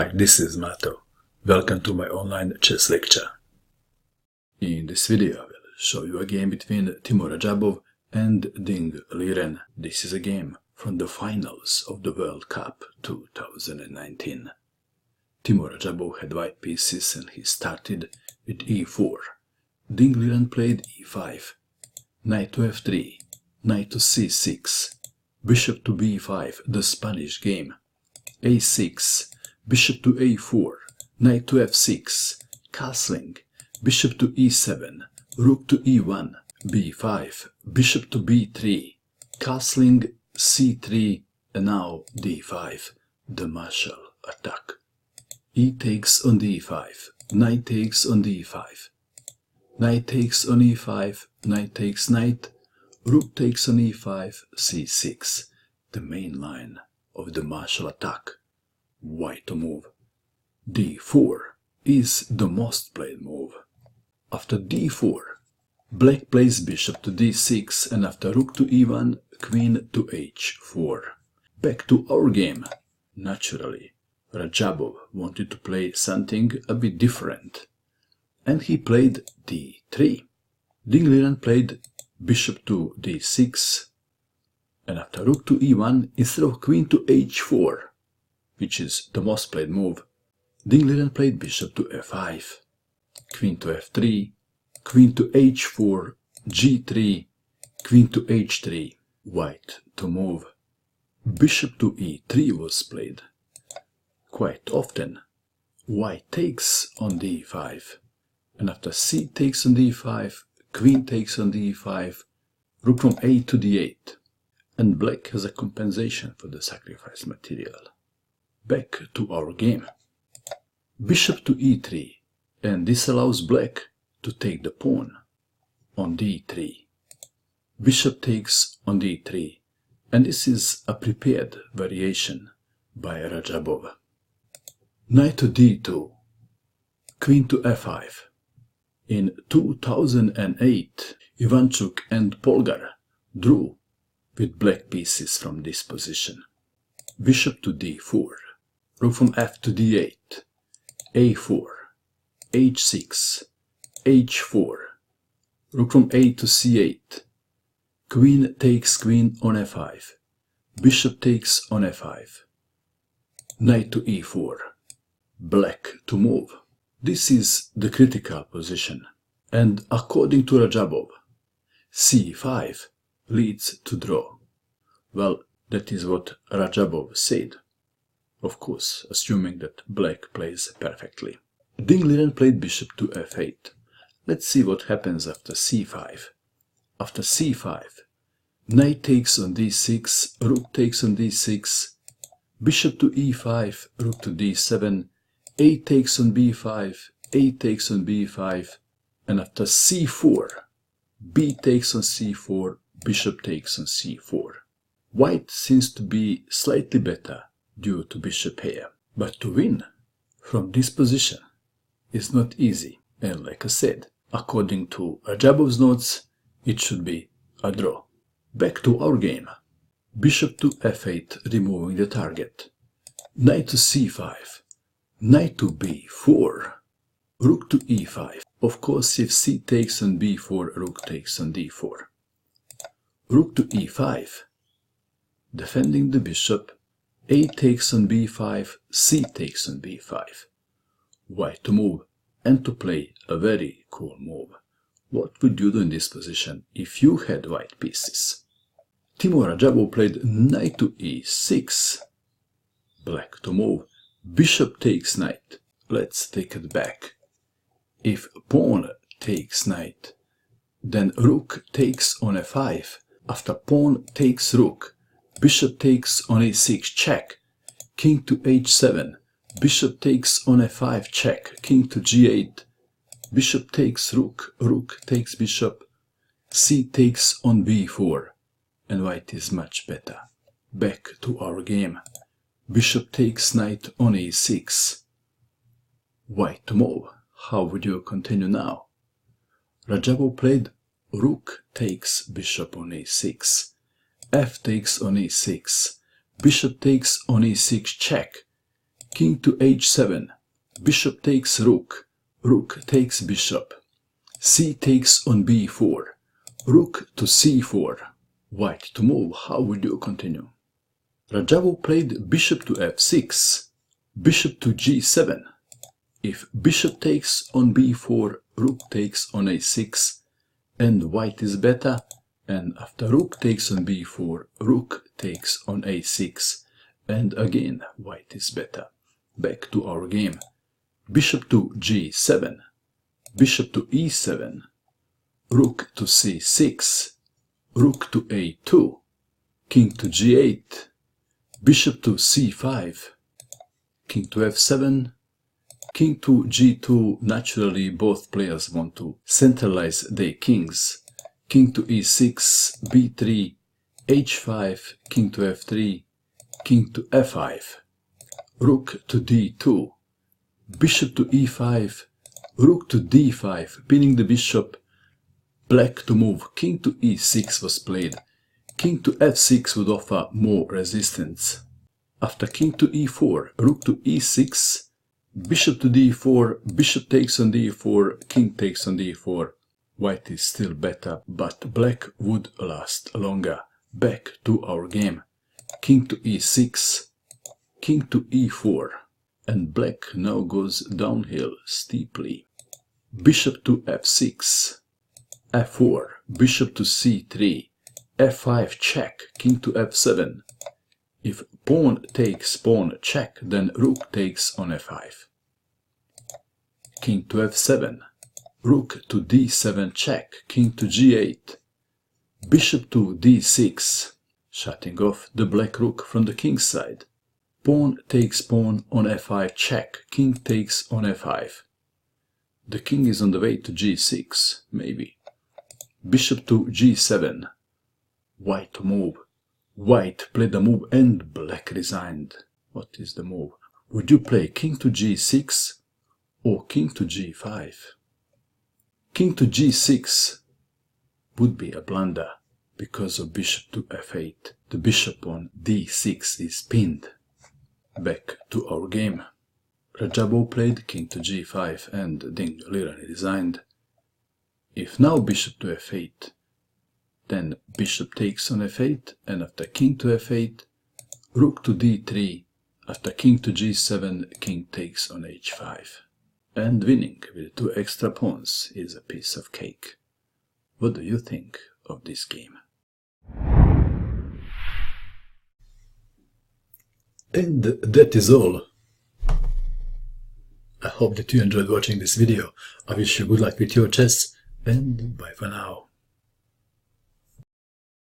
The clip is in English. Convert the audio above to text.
Hi, this is Mato. Welcome to my online chess lecture. In this video I will show you a game between Teimour Radjabov and Ding Liren. This is a game from the finals of the World Cup 2019. Teimour Radjabov had white pieces and he started with e4. Ding Liren played e5, knight to f3, knight to c6, bishop to b5, the Spanish game, a6, bishop to a4, knight to f6, castling, bishop to e7, rook to e1, b5, bishop to b3, castling, c3, and now d5, the martial attack. E takes on d5, knight takes on d5, knight takes on e5, knight takes knight, rook takes on e5, c6, the main line of the martial attack. White to move. d4 is the most played move. After d4, black plays bishop to d6, and after rook to e1, queen to h4. Back to our game. Naturally, Radjabov wanted to play something a bit different, and he played d3. Ding Liren played bishop to d6, and after rook to e1, instead of queen to h4, which is the most played move, Ding Liren played bishop to f5, queen to f3, queen to h4, g3, queen to h3, white to move. Bishop to e3 was played. Quite often, white takes on d5, and after c takes on d5, queen takes on d5, rook from a to d8, and black has a compensation for the sacrifice material. Back to our game. Bishop to e3, and this allows black to take the pawn on d3. Bishop takes on d3, and this is a prepared variation by Radjabov. Knight to d2, queen to f5. In 2008, Ivanchuk and Polgar drew with black pieces from this position. Bishop to d4, rook from f to d8, a4, h6, h4, rook from a to c8, queen takes queen on f5, bishop takes on f5, knight to e4, black to move. This is the critical position, and according to Radjabov, c5 leads to draw. Well, that is what Radjabov said. Of course, assuming that black plays perfectly. Ding Liren played bishop to f8. Let's see what happens after c5. After c5, knight takes on d6, rook takes on d6, bishop to e5, rook to d7, a takes on b5, a takes on b5, and after c4, b takes on c4, bishop takes on c4. White seems to be slightly better due to bishop here, but to win from this position is not easy, and like I said, according to Radjabov's notes, it should be a draw. Back to our game. Bishop to f8, removing the target. Knight to c5, knight to b4, rook to e5. Of course, if c takes on b4, rook takes on d4. Rook to e5, defending the bishop, a takes on b5, c takes on b5. White to move, and to play a very cool move. What would you do in this position if you had white pieces? Teimour Radjabov played knight to e6. Black to move, bishop takes knight. Let's take it back. If pawn takes knight, then rook takes on f5. After pawn takes rook, bishop takes on a6 check, king to h7, bishop takes on f5 check, king to g8, bishop takes rook, rook takes bishop, c takes on b4, and white is much better. Back to our game. Bishop takes knight on a6. White to move. How would you continue now? Radjabov played rook takes bishop on a6, f takes on e6, bishop takes on e6 check, king to h7, bishop takes rook, rook takes bishop, c takes on b4, rook to c4, white to move. How would you continue? Radjabov played bishop to f6, bishop to g7. If bishop takes on b4, rook takes on a6, and white is better, and after rook takes on b4, rook takes on a6, and again white is better. Back to our game. Bishop to g7, bishop to e7, rook to c6, rook to a2, king to g8, bishop to c5, king to f7, king to g2. Naturally, both players want to centralize their kings. King to e6, b3, h5, king to f3, king to f5, rook to d2, bishop to e5, rook to d5, pinning the bishop, black to move. King to e6 was played. King to f6 would offer more resistance. After king to e4, rook to e6, bishop to d4, bishop takes on d4, king takes on d4. White is still better, but black would last longer. Back to our game. King to e6, king to e4, and black now goes downhill steeply. Bishop to f6, f4, bishop to c3, f5 check, king to f7. If pawn takes pawn check, then rook takes on f5. King to f7, rook to d7 check, king to g8, bishop to d6, shutting off the black rook from the king's side. Pawn takes pawn on f5 check, king takes on f5. The king is on the way to g6, maybe. Bishop to g7, white to move. White played the move and black resigned. What is the move? Would you play king to g6 or king to g5? King to g6 would be a blunder because of bishop to f8. The bishop on d6 is pinned. Back to our game. Radjabov played king to g5 and Liren resigned. If now bishop to f8, then bishop takes on f8, and after king to f8, rook to d3, after king to g7, king takes on h5. And winning with 2 extra pawns is a piece of cake. What do you think of this game? And that is all. I hope that you enjoyed watching this video. I wish you good luck with your chess, and bye for now.